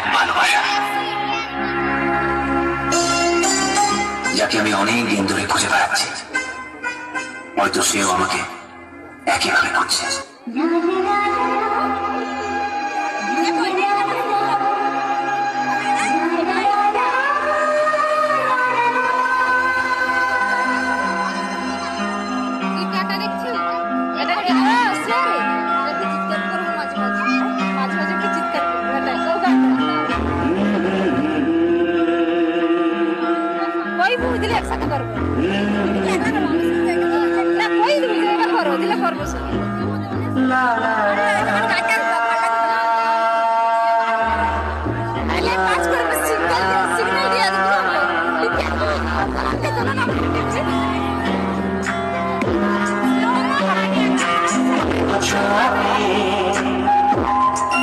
এক ভালোবাসা, যাকে আমি অনেক দিন ধরে খুঁজে বেড়াচ্ছি। হয়তো সেও আমাকে একইভাবে খুঁজছে। একসাথে করবো।